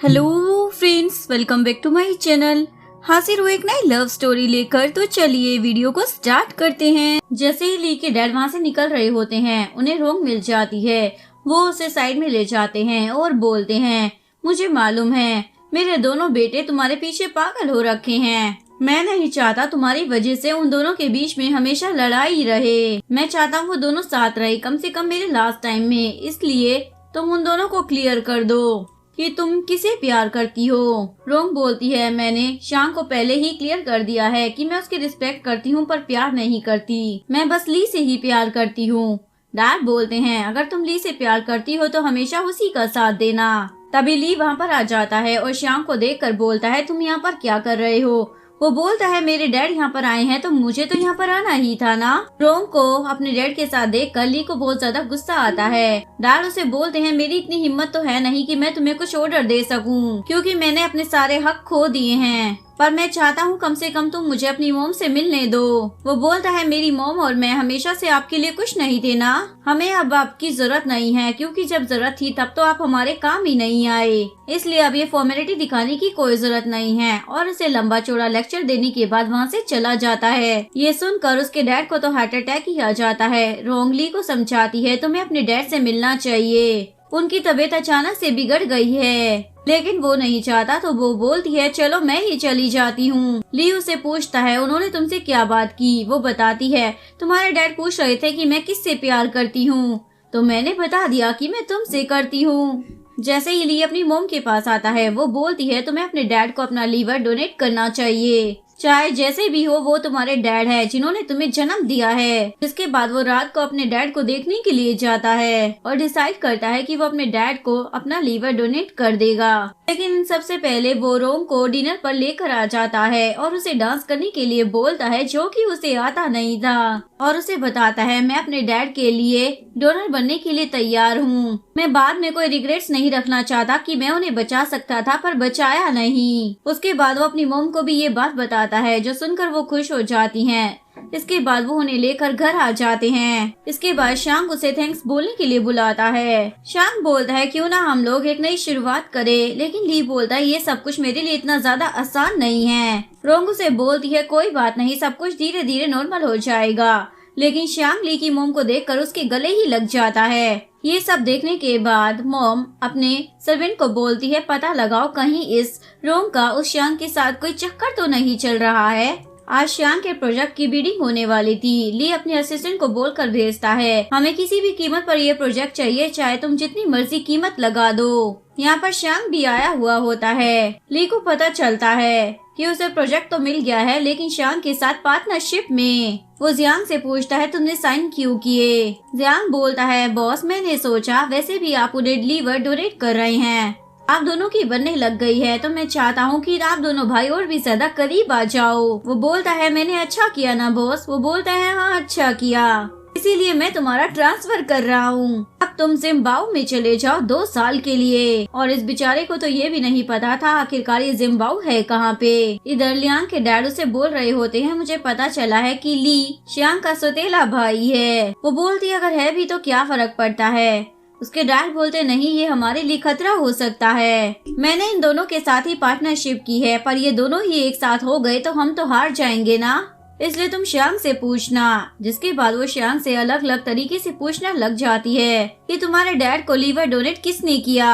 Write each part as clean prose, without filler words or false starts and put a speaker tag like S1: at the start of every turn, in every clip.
S1: Hello friends, welcome back to my channel. हाजिर हुए एक नई लव स्टोरी लेकर। तो चलिए वीडियो को स्टार्ट करते हैं। जैसे ही ली के डैड वहाँ से निकल रहे होते हैं, उन्हें रोंग मिल जाती है। वो उसे साइड में ले जाते हैं और बोलते हैं, मुझे मालूम है मेरे दोनों बेटे तुम्हारे पीछे पागल हो रखे हैं। मैं नहीं चाहता तुम्हारी वजह से उन दोनों के बीच में हमेशा लड़ाई रहे। मैं चाहता हूँ वो दोनों साथ रहे, कम से कम मेरे लास्ट टाइम में। इसलिए तुम उन दोनों को क्लियर कर दो कि तुम किसे प्यार करती हो। रोंग बोलती है, मैंने शांग को पहले ही क्लियर कर दिया है कि मैं उसकी रिस्पेक्ट करती हूँ पर प्यार नहीं करती। मैं बस ली से ही प्यार करती हूँ। डैड बोलते हैं, अगर तुम ली से प्यार करती हो तो हमेशा उसी का साथ देना। तभी ली वहाँ पर आ जाता है और शांग को देखकर बोलता है, तुम यहाँ पर क्या कर रहे हो। वो बोलता है, मेरे डैड यहाँ पर आए हैं तो मुझे तो यहाँ पर आना ही था ना। रोंग को अपने डैड के साथ देखकर ली को बहुत ज्यादा गुस्सा आता है। डैड उसे बोलते हैं, मेरी इतनी हिम्मत तो है नहीं कि मैं तुम्हें कुछ ऑर्डर दे सकूं, क्योंकि मैंने अपने सारे हक खो दिए हैं। पर मैं चाहता हूँ कम से कम तुम मुझे अपनी मॉम से मिलने दो। वो बोलता है, मेरी मॉम और मैं हमेशा से आपके लिए कुछ नहीं थे ना। हमें अब आपकी जरूरत नहीं है, क्योंकि जब जरूरत थी तब तो आप हमारे काम ही नहीं आए। इसलिए अब ये फॉर्मेलिटी दिखाने की कोई जरूरत नहीं है। और उसे लंबा चौड़ा लेक्चर देने के बाद वहाँ से चला जाता है। ये सुनकर उसके डैड को तो हार्ट अटैक ही आ जाता है। रोंग ली को समझाती है, तुम्हें अपने डैड से मिलना चाहिए, उनकी तबीयत अचानक से बिगड़ गई है। लेकिन वो नहीं चाहता तो वो बोलती है, चलो मैं ही चली जाती हूँ। ली उसे पूछता है, उन्होंने तुमसे क्या बात की। वो बताती है, तुम्हारे डैड पूछ रहे थे कि मैं किससे प्यार करती हूँ, तो मैंने बता दिया कि मैं तुमसे करती हूँ। जैसे ही ली अपनी मोम के पास आता है, वो बोलती है, तुम्हें अपने डैड को अपना लीवर डोनेट करना चाहिए। चाहे जैसे भी हो, वो तुम्हारे डैड है जिन्होंने तुम्हें जन्म दिया है। जिसके बाद वो रात को अपने डैड को देखने के लिए जाता है और डिसाइड करता है कि वो अपने डैड को अपना लीवर डोनेट कर देगा। लेकिन सबसे पहले वो रोंग को डिनर पर लेकर आ जाता है और उसे डांस करने के लिए बोलता है, जो कि उसे आता नहीं था। और उसे बताता है, मैं अपने डैड के लिए डोनर बनने के लिए तैयार हूँ। मैं बाद में कोई रिग्रेट्स नहीं रखना चाहता कि मैं उन्हें बचा सकता था पर बचाया नहीं। उसके बाद वो अपनी मोम को भी ये बात बताता है, जो सुनकर वो खुश हो जाती हैं। इसके बाद वो उन्हें लेकर घर आ जाते हैं। इसके बाद शांग उसे थैंक्स बोलने के लिए बुलाता है। शांग बोलता है, क्यों ना हम लोग एक नई शुरुआत करें। लेकिन ली बोलता है, ये सब कुछ मेरे लिए इतना ज्यादा आसान नहीं है। रोंग उसे बोलती है, कोई बात नहीं, सब कुछ धीरे धीरे नॉर्मल हो जाएगा। लेकिन शांग ली की मोम को देखकर उसके गले ही लग जाता है। ये सब देखने के बाद मोम अपने सर्वेंट को बोलती है, पता लगाओ कहीं इस रोंग का उस शांग के साथ कोई चक्कर तो नहीं चल रहा है। आज शांग के प्रोजेक्ट की बिडिंग होने वाली थी। ली अपने असिस्टेंट को बोलकर भेजता है, हमें किसी भी कीमत पर ये प्रोजेक्ट चाहिए, चाहे तुम जितनी मर्जी कीमत लगा दो। यहाँ पर शांग भी आया हुआ होता है। ली को पता चलता है कि उसे प्रोजेक्ट तो मिल गया है, लेकिन शांग के साथ पार्टनरशिप में। वो जियांग से पूछता है, तुमने साइन क्यों किए। जियांग बोलता है, बॉस मैंने सोचा वैसे भी आप उन्हें लीवर डोनेट कर रहे हैं, आप दोनों की बनने लग गई है, तो मैं चाहता हूँ कि आप दोनों भाई और भी ज्यादा करीब आ जाओ। वो बोलता है, मैंने अच्छा किया ना बॉस। वो बोलता है, हाँ अच्छा किया, इसीलिए मैं तुम्हारा ट्रांसफर कर रहा हूँ। अब तुम जिम्बाब्वे में चले जाओ 2 साल के लिए। और इस बेचारे को तो ये भी नहीं पता था आखिरकार ये जिम्बाब्वे है कहाँ पे। इधर लियांग के डैड उसे बोल रहे होते हैं, मुझे पता चला है कि ली श्यांग का सौतेला भाई है। वो बोलती है, अगर है भी तो क्या फर्क पड़ता है। उसके डैड बोलते, नहीं ये हमारे लिए खतरा हो सकता है। मैंने इन दोनों के साथ ही पार्टनरशिप की है, पर ये दोनों ही एक साथ हो गए तो हम तो हार जाएंगे ना, इसलिए तुम श्यांग से पूछना। जिसके बाद वो श्यांग से अलग अलग तरीके से पूछना लग जाती है कि तुम्हारे डैड को लीवर डोनेट किसने किया।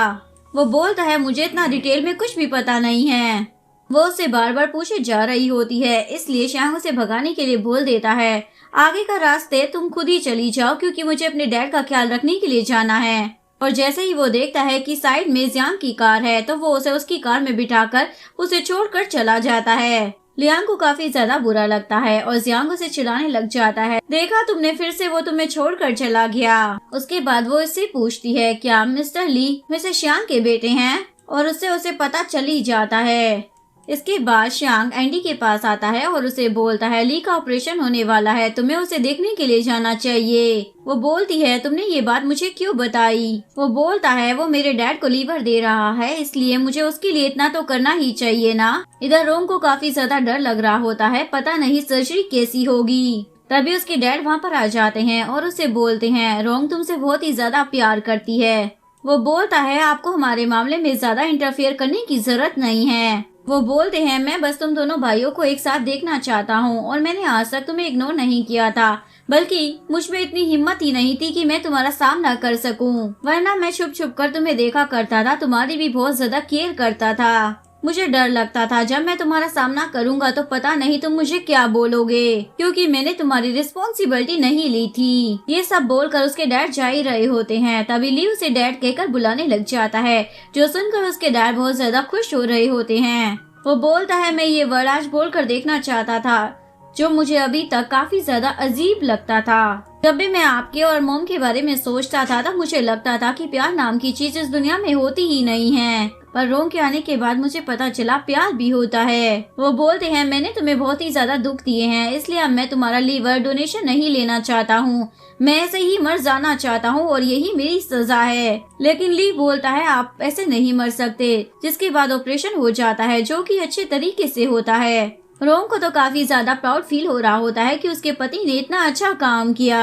S1: वो बोलता है, मुझे इतना डिटेल में कुछ भी पता नहीं है। वो उससे बार बार पूछे जा रही होती है, इसलिए श्यांग उसे भगाने के लिए बोल देता है, आगे का रास्ते तुम खुद ही चली जाओ, क्योंकि मुझे अपने डैड का ख्याल रखने के लिए जाना है। और जैसे ही वो देखता है कि साइड में जियांग की कार है, तो वो उसे उसकी कार में बिठाकर उसे छोड़कर चला जाता है। लियांग को काफी ज्यादा बुरा लगता है और जियांग उसे चिल्लाने लग जाता है, देखा तुमने, फिर से वो तुम्हें छोड़कर चला गया। उसके बाद वो इससे पूछती है, क्या मिस्टर ली मिस्टर श्यांग के बेटे हैं, और उससे उसे पता चल ही जाता है। इसके बाद श्यांग एंडी के पास आता है और उसे बोलता है, ली का ऑपरेशन होने वाला है, तुम्हें उसे देखने के लिए जाना चाहिए। वो बोलती है, तुमने ये बात मुझे क्यों बताई। वो बोलता है, वो मेरे डैड को लीवर दे रहा है, इसलिए मुझे उसके लिए इतना तो करना ही चाहिए ना। इधर रोंग को काफी ज्यादा डर लग रहा होता है, पता नहीं सर्जरी कैसी होगी। तभी उसके डैड वहाँ पर आ जाते हैं और उसे बोलते हैं, रोंग तुमसे बहुत ही ज्यादा प्यार करती है, वो बोलता है आपको हमारे मामले में ज्यादा इंटरफेयर करने की जरूरत नहीं है। वो बोलते हैं मैं बस तुम दोनों भाइयों को एक साथ देखना चाहता हूँ और मैंने आज तक तुम्हें इग्नोर नहीं किया था, बल्कि मुझ में इतनी हिम्मत ही नहीं थी कि मैं तुम्हारा सामना कर सकूं, वरना मैं छुप छुप कर तुम्हें देखा करता था, तुम्हारी भी बहुत ज्यादा केयर करता था। मुझे डर लगता था जब मैं तुम्हारा सामना करूंगा तो पता नहीं तुम मुझे क्या बोलोगे, क्योंकि मैंने तुम्हारी रिस्पॉन्सिबिलिटी नहीं ली थी। ये सब बोलकर उसके डैड जा ही रहे होते हैं, तभी ली उसे डैड कहकर बुलाने लग जाता है, जो सुनकर उसके डैड बहुत ज्यादा खुश हो रहे होते हैं। वो बोलता है मैं ये वर्ड आज बोलकर देखना चाहता था, जो मुझे अभी तक काफी ज्यादा अजीब लगता था। जब भी मैं आपके और मोम के बारे में सोचता था तब मुझे लगता था कि प्यार नाम की चीज इस दुनिया में होती ही नहीं है, पर रोम के आने के बाद मुझे पता चला प्यार भी होता है। वो बोलते हैं मैंने तुम्हें बहुत ही ज्यादा दुख दिए हैं, इसलिए अब मैं तुम्हारा लीवर डोनेशन नहीं लेना चाहता हूँ, मैं ऐसे ही मर जाना चाहता हूँ और यही मेरी सजा है। लेकिन ली बोलता है आप ऐसे नहीं मर सकते, जिसके बाद ऑपरेशन हो जाता है जो कि अच्छे तरीके से होता है। रोम को तो काफी ज्यादा प्राउड फील हो रहा होता है कि उसके पति ने इतना अच्छा काम किया।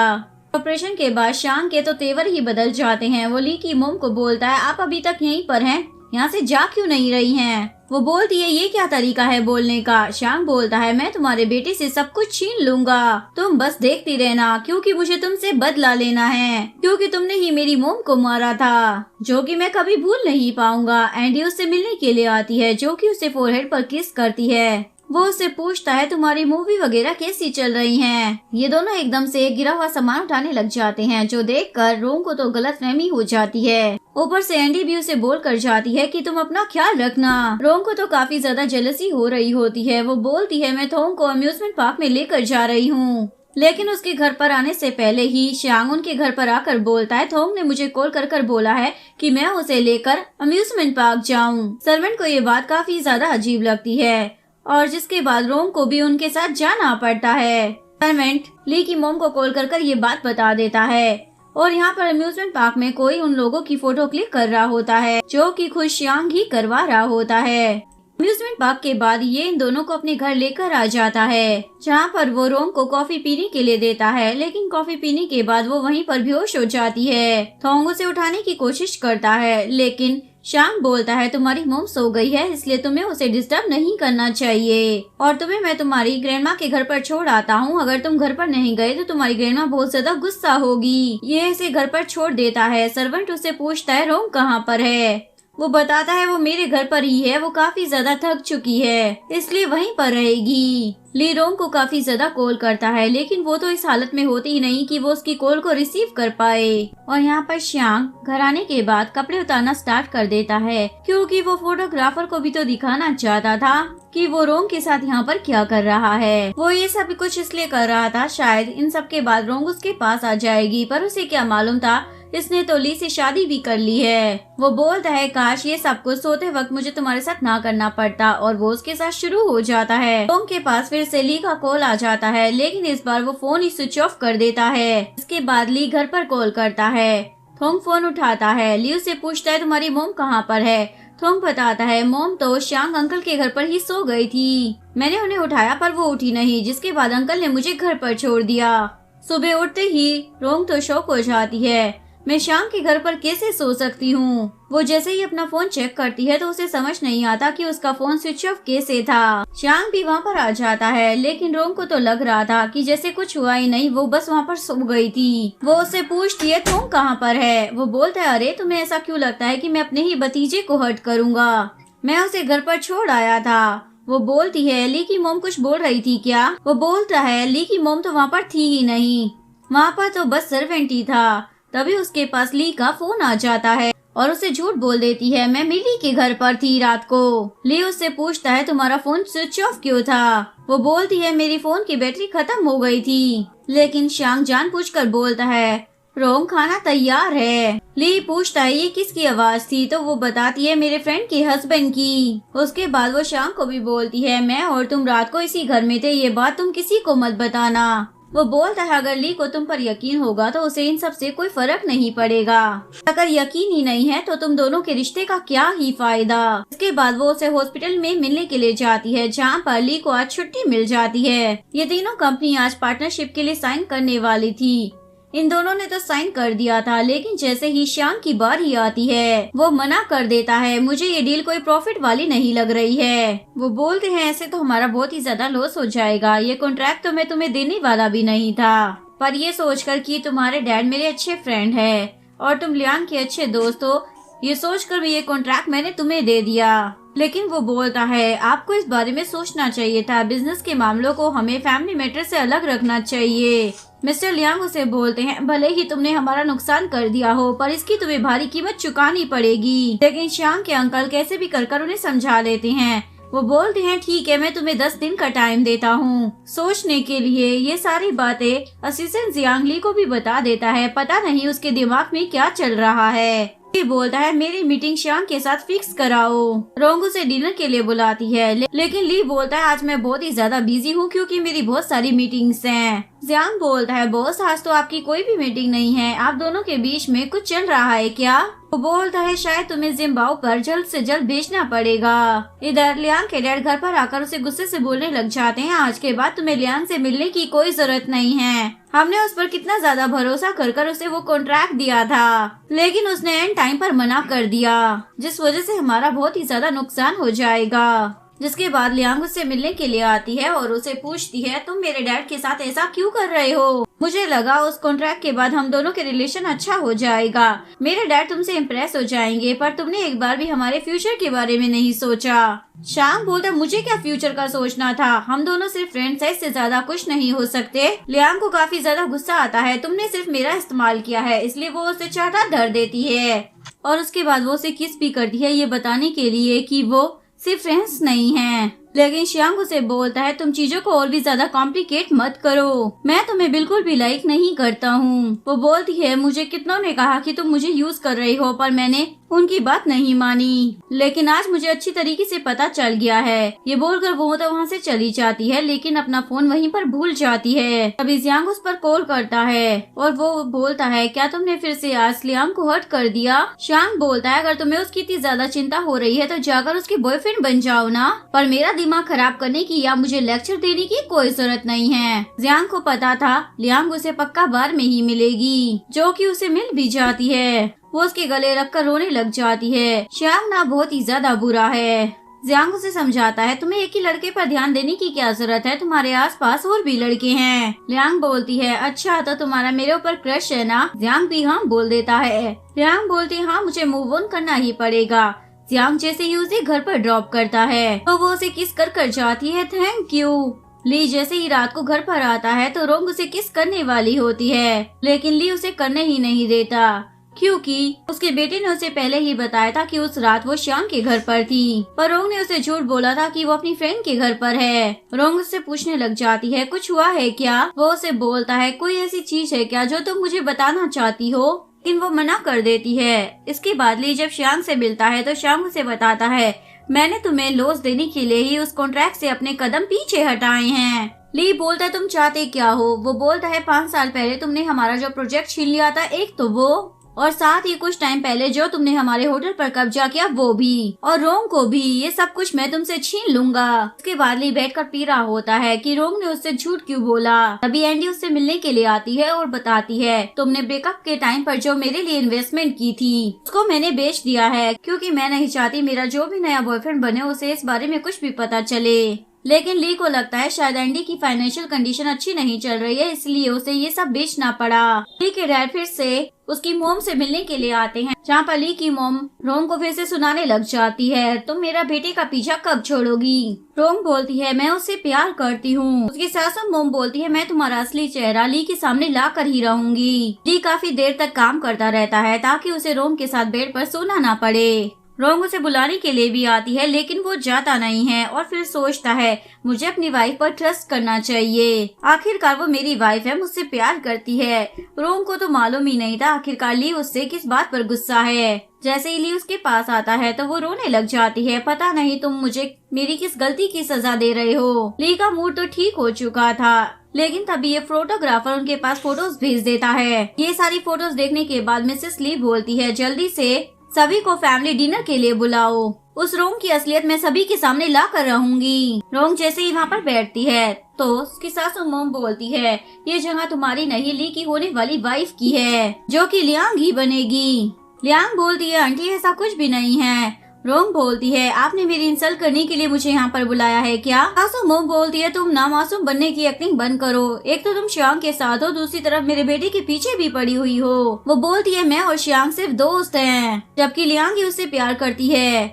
S1: ऑपरेशन के बाद शांग के तो तेवर ही बदल जाते हैं। वो ली की मोम को बोलता है आप अभी तक यहीं पर हैं, यहाँ से जा क्यों नहीं रही हैं? वो बोलती है ये क्या तरीका है बोलने का। शांग बोलता है मैं तुम्हारे बेटे से सब कुछ छीन लूंगा, तुम बस देखती रहना, क्योंकि मुझे तुमसे बदला लेना है, क्योंकि तुमने ही मेरी मोम को मारा था, जो कि मैं कभी भूल नहीं पाऊंगा। एंडी उससे मिलने के लिए आती है, जो कि उसे फोरहेड पर किस करती है। वो उससे पूछता है तुम्हारी मूवी वगैरह कैसी चल रही हैं? ये दोनों एकदम से गिरा हुआ सामान उठाने लग जाते हैं, जो देखकर रोम को तो गलतफहमी हो जाती है। ऊपर से एंडी भी उसे बोल कर जाती है कि तुम अपना ख्याल रखना। रोम को तो काफी ज्यादा जेलसी हो रही होती है। वो बोलती है मैं थोंग को अम्यूजमेंट पार्क में लेकर जा रही हूँ, लेकिन उसके घर पर आने से पहले ही शांग उनके घर पर आकर बोलता है थोंग ने मुझे कॉल कर बोला है कि मैं उसे लेकर अम्यूजमेंट पार्क जाऊं। सर्वेंट को ये बात काफी ज्यादा अजीब लगती है और जिसके बाद रोम को भी उनके साथ जाना पड़ता है। सर्वेंट ली की मोम को कॉल कर ये बात बता देता है और यहाँ पर अम्यूजमेंट पार्क में कोई उन लोगों की फोटो क्लिक कर रहा होता है, जो कि खुद शांग ही करवा रहा होता है। अम्यूजमेंट पार्क के बाद ये इन दोनों को अपने घर लेकर आ जाता है, जहाँ पर वो रोम को कॉफी पीने के लिए देता है, लेकिन कॉफी पीने के बाद वो वहीं पर बेहोश हो जाती है। थोंग उसे उठाने की कोशिश करता है, लेकिन शांग बोलता है तुम्हारी मोम सो गई है, इसलिए तुम्हें उसे डिस्टर्ब नहीं करना चाहिए और तुम्हें मैं तुम्हारी ग्रैंडमा के घर पर छोड़ आता हूँ। अगर तुम घर पर नहीं गए तो तुम्हारी ग्रैंडमा बहुत ज्यादा गुस्सा होगी। ये ऐसे घर पर छोड़ देता है। सर्वेंट उससे पूछता है रोम कहाँ पर है? वो बताता है वो मेरे घर पर ही है, वो काफी ज्यादा थक चुकी है, इसलिए वहीं पर रहेगी। ली रोम को काफी ज्यादा कॉल करता है, लेकिन वो तो इस हालत में होती ही नहीं कि वो उसकी कॉल को रिसीव कर पाए। और यहाँ पर शांग घर आने के बाद कपड़े उतारना स्टार्ट कर देता है, क्योंकि वो फोटोग्राफर को भी तो दिखाना चाहता था कि वो रोम के साथ यहाँ पर क्या कर रहा है। वो ये सब कुछ इसलिए कर रहा था शायद इन सब के बाद रोम उसके पास आ जाएगी, पर उसे क्या मालूम था इसने तो ली से शादी भी कर ली है। वो बोलता है काश ये सब कुछ सोते वक्त मुझे तुम्हारे साथ ना करना पड़ता, और वो उसके साथ शुरू हो जाता है। टोंग के पास फिर से ली का कॉल आ जाता है, लेकिन इस बार वो फोन ही स्विच ऑफ कर देता है। इसके बाद ली घर पर कॉल करता है। थोंग फोन उठाता है। ली उससे पूछता है तुम्हारी मोम कहाँ पर है? थोंग बताता है मोम तो शांग अंकल के घर पर ही सो गई थी, मैंने उन्हें उठाया पर वो उठी नहीं, जिसके बाद अंकल ने मुझे घर पर छोड़ दिया। सुबह उठते ही रोंग तो शॉक हो जाती है, मैं शांग के घर पर कैसे सो सकती हूँ? वो जैसे ही अपना फोन चेक करती है तो उसे समझ नहीं आता कि उसका फोन स्विच ऑफ कैसे था। शांग भी वहाँ पर आ जाता है, लेकिन रोंग को तो लग रहा था कि जैसे कुछ हुआ ही नहीं, वो बस वहाँ पर सो गई थी। वो उससे पूछती है तुम कहाँ पर है? वो बोलता है अरे तुम्हें ऐसा क्यों लगता है कि मैं अपने ही भतीजे को हर्ट करूँगा? मैं उसे घर पर छोड़ आया था। वो बोलती है ली की मोम कुछ बोल रही थी क्या? वो बोलता है ली की मोम तो वहाँ पर थी ही नहीं, वहाँ पर तो बस सर्वेंट ही था। तभी उसके पास ली का फोन आ जाता है और उसे झूठ बोल देती है, मैं मिली के घर पर थी रात को। ली उससे पूछता है तुम्हारा फोन स्विच ऑफ क्यों था? वो बोलती है मेरी फोन की बैटरी खत्म हो गई थी। लेकिन शांग जानबूझकर बोलता है रोंग खाना तैयार है। ली पूछता है ये किसकी आवाज थी? तो वो बताती है मेरे फ्रेंड के हस्बैंड की। उसके बाद वो शांग को भी बोलती है मैं और तुम रात को इसी घर में थे, ये बात तुम किसी को मत बताना। वो बोलता है अगर ली को तुम पर यकीन होगा तो उसे इन सब से कोई फर्क नहीं पड़ेगा, अगर यकीन ही नहीं है तो तुम दोनों के रिश्ते का क्या ही फायदा। इसके बाद वो उसे हॉस्पिटल में मिलने के लिए जाती है, जहाँ पर ली को आज छुट्टी मिल जाती है। ये तीनों कंपनी आज पार्टनरशिप के लिए साइन करने वाली थी। इन दोनों ने तो साइन कर दिया था, लेकिन जैसे ही श्याम की बारी आती है वो मना कर देता है। मुझे ये डील कोई प्रॉफिट वाली नहीं लग रही है। वो बोलते हैं ऐसे तो हमारा बहुत ही ज्यादा लॉस हो जाएगा। ये कॉन्ट्रैक्ट तो मैं तुम्हें देने वाला भी नहीं था, पर ये सोचकर कि तुम्हारे डैड मेरे अच्छे फ्रेंड है और तुम लियांग के अच्छे दोस्त हो, ये सोचकर भी ये कॉन्ट्रैक्ट मैंने तुम्हें दे दिया। लेकिन वो बोलता है आपको इस बारे में सोचना चाहिए था। बिजनेस के मामलों को हमें फैमिली मैटर से अलग रखना चाहिए। मिस्टर लियांग उसे बोलते हैं भले ही तुमने हमारा नुकसान कर दिया हो, पर इसकी तुम्हें भारी कीमत चुकानी पड़ेगी। लेकिन श्याम के अंकल कैसे भी कर उन्हें समझा लेते हैं। वो बोलते हैं ठीक है, मैं तुम्हें 10 दिन का टाइम देता हूँ सोचने के लिए। ये सारी बातें असिस्टेंट जियांग ली को भी बता देता है। पता नहीं उसके दिमाग में क्या चल रहा है। बोलता है मेरी मीटिंग श्याम के साथ फिक्स कराओ। रोंग उसे डिनर के लिए बुलाती है, लेकिन ली बोलता है आज मैं बहुत ही ज्यादा बिजी हूँ क्योंकि मेरी बहुत सारी मीटिंग्स हैं। जियांग बोलता है बॉस आज तो आपकी कोई भी मीटिंग नहीं है, आप दोनों के बीच में कुछ चल रहा है क्या? वो बोलता है शायद तुम्हें जिम्बाब्वे पर जल्द से जल्द भेजना पड़ेगा। इधर लियांग के डैड घर पर आकर उसे गुस्से से बोलने लग जाते हैं आज के बाद तुम्हें लियांग से मिलने की कोई जरूरत नहीं है। हमने उस पर कितना ज्यादा भरोसा कर उसे वो कॉन्ट्रैक्ट दिया था, लेकिन उसने एंड टाइम पर मना कर दिया, जिस वजह से हमारा बहुत ही ज्यादा नुकसान हो जाएगा। जिसके बाद लियांग उससे मिलने के लिए आती है और उसे पूछती है तुम मेरे डैड के साथ ऐसा क्यों कर रहे हो? मुझे लगा उस कॉन्ट्रैक्ट के बाद हम दोनों के रिलेशन अच्छा हो जाएगा, मेरे डैड तुमसे इम्प्रेस हो जाएंगे, पर तुमने एक बार भी हमारे फ्यूचर के बारे में नहीं सोचा। श्याम बोलता मुझे क्या फ्यूचर का सोचना था, हम दोनों सिर्फ फ्रेंड्स हैं, इससे ज्यादा कुछ नहीं हो सकते। लियांग को काफी ज्यादा गुस्सा आता है, तुमने सिर्फ मेरा इस्तेमाल किया है, इसलिए वो उसे चाटा धर देती है और उसके बाद वो उसे किस भी करती है ये बताने के लिए कि वो सिर्फ फ्रेंड्स नहीं हैं। लेकिन श्यांग उसे बोलता है तुम चीजों को और भी ज्यादा कॉम्प्लिकेट मत करो, मैं तुम्हें बिल्कुल भी लाइक नहीं करता हूँ। वो बोलती है मुझे कितनों ने कहा कि तुम मुझे यूज कर रही हो, पर मैंने उनकी बात नहीं मानी, लेकिन आज मुझे अच्छी तरीके से पता चल गया है। ये बोलकर वो तो वहाँ से चली जाती है, लेकिन अपना फोन वहीं पर भूल जाती है। तभी जियांग उस पर कॉल करता है और वो बोलता है क्या तुमने फिर से आज लियांग को हर्ट कर दिया? श्यांग बोलता है अगर तुम्हें उसकी इतनी ज्यादा चिंता हो रही है तो जाकर उसकी बॉयफ्रेंड बन जाओ ना, पर मेरा दिमाग खराब करने की या मुझे लेक्चर देने की कोई जरूरत नहीं है। जियांग को पता था लियांग उसे पक्का बार में ही मिलेगी, जो कि उसे मिल भी जाती है। वो उसके गले रखकर रोने लग जाती है। श्याम ना बहुत ही ज्यादा बुरा है। जियांग उसे समझाता है तुम्हें एक ही लड़के पर ध्यान देने की क्या जरूरत है, तुम्हारे आसपास और भी लड़के हैं। लियांग बोलती है अच्छा तो तुम्हारा मेरे ऊपर क्रश है ना? जियांग भी हाँ बोल देता है। लियांग बोलती है हाँ मुझे मूव ऑन करना ही पड़ेगा। जियांग जैसे ही उसे घर पर ड्रॉप करता है तो वो उसे किस कर जाती है थैंक यू। ली जैसे ही रात को घर पर आता है तो रोंग उसे किस करने वाली होती है, लेकिन ली उसे करने ही नहीं देता क्योंकि उसके बेटे ने उसे पहले ही बताया था कि उस रात वो श्याम के घर पर थी, पर रोंग ने उसे झूठ बोला था कि वो अपनी फ्रेंड के घर पर है। रोंग उससे पूछने लग जाती है कुछ हुआ है क्या? वो उसे बोलता है कोई ऐसी चीज है क्या जो तुम मुझे बताना चाहती हो, लेकिन वो मना कर देती है। इसके बाद ली जब श्याम से मिलता है तो श्याम उसे बताता है मैंने तुम्हें लॉस देने के लिए ही उस कॉन्ट्रैक्ट से अपने कदम पीछे हटाए हैं। ली बोलता है तुम चाहते क्या हो? वो बोलता है 5 साल पहले तुमने हमारा जो प्रोजेक्ट छीन लिया था, एक तो वो और साथ ही कुछ टाइम पहले जो तुमने हमारे होटल पर कब्जा किया वो भी, और रोंग को भी, ये सब कुछ मैं तुमसे छीन लूंगा। उसके बाद ली बैठकर पी रहा होता है कि रोंग ने उससे झूठ क्यों बोला। तभी एंडी उससे मिलने के लिए आती है और बताती है तुमने ब्रेकअप के टाइम पर जो मेरे लिए इन्वेस्टमेंट की थी उसको मैंने बेच दिया है, क्योंकि मैं नहीं चाहती मेरा जो भी नया बॉयफ्रेंड बने उसे इस बारे में कुछ भी पता चले। लेकिन ली को लगता है शायद एंडी की फाइनेंशियल कंडीशन अच्छी नहीं चल रही है, इसलिए उसे ये सब बेचना पड़ा। ली के डैड फिर से उसकी मोम से मिलने के लिए आते हैं, जहाँ पर ली की मोम रोंग को फिर से सुनाने लग जाती है तुम मेरा बेटे का पीछा कब छोड़ोगी? रोंग बोलती है मैं उससे प्यार करती हूँ। उसकी सासू मोम बोलती है मैं तुम्हारा असली चेहरा ली के सामने ला कर ही रहूंगी। ली काफी देर तक काम करता रहता है ताकि उसे रोंग के साथ बेड पर सोना ना पड़े। रोंग उसे बुलाने के लिए भी आती है, लेकिन वो जाता नहीं है और फिर सोचता है मुझे अपनी वाइफ पर ट्रस्ट करना चाहिए, आखिरकार वो मेरी वाइफ है, मुझसे प्यार करती है। रोंग को तो मालूम ही नहीं था आखिरकार ली उससे किस बात पर गुस्सा है। जैसे ही ली उसके पास आता है तो वो रोने लग जाती है पता नहीं तुम मुझे मेरी किस गलती की सजा दे रहे हो। ली का मूड तो ठीक हो चुका था, लेकिन तभी ये फोटोग्राफर उनके पास फोटोज भेज देता है। ये सारी फोटोज देखने के बाद मिसेस ली बोलती है जल्दी से सभी को फैमिली डिनर के लिए बुलाओ। उस रोंग की असलियत मैं सभी के सामने ला कर रहूंगी। रोंग जैसे ही वहाँ पर बैठती है तो उसकी सासू मोम बोलती है, ये जगह तुम्हारी नहीं, ली की होने वाली वाइफ की है, जो कि लियांग ही बनेगी। लियांग बोलती है, आंटी ऐसा कुछ भी नहीं है। रोंग बोलती है, आपने मेरी इंसल्ट करने के लिए मुझे यहाँ पर बुलाया है क्या? सासू मोम बोलती है, तुम नामासूम बनने की एक्टिंग बंद करो। एक तो तुम श्यांग के साथ हो, दूसरी तरफ मेरे बेटे के पीछे भी पड़ी हुई हो। वो बोलती है, मैं और श्यांग सिर्फ दोस्त हैं, जबकि लियांग ही उससे प्यार करती है।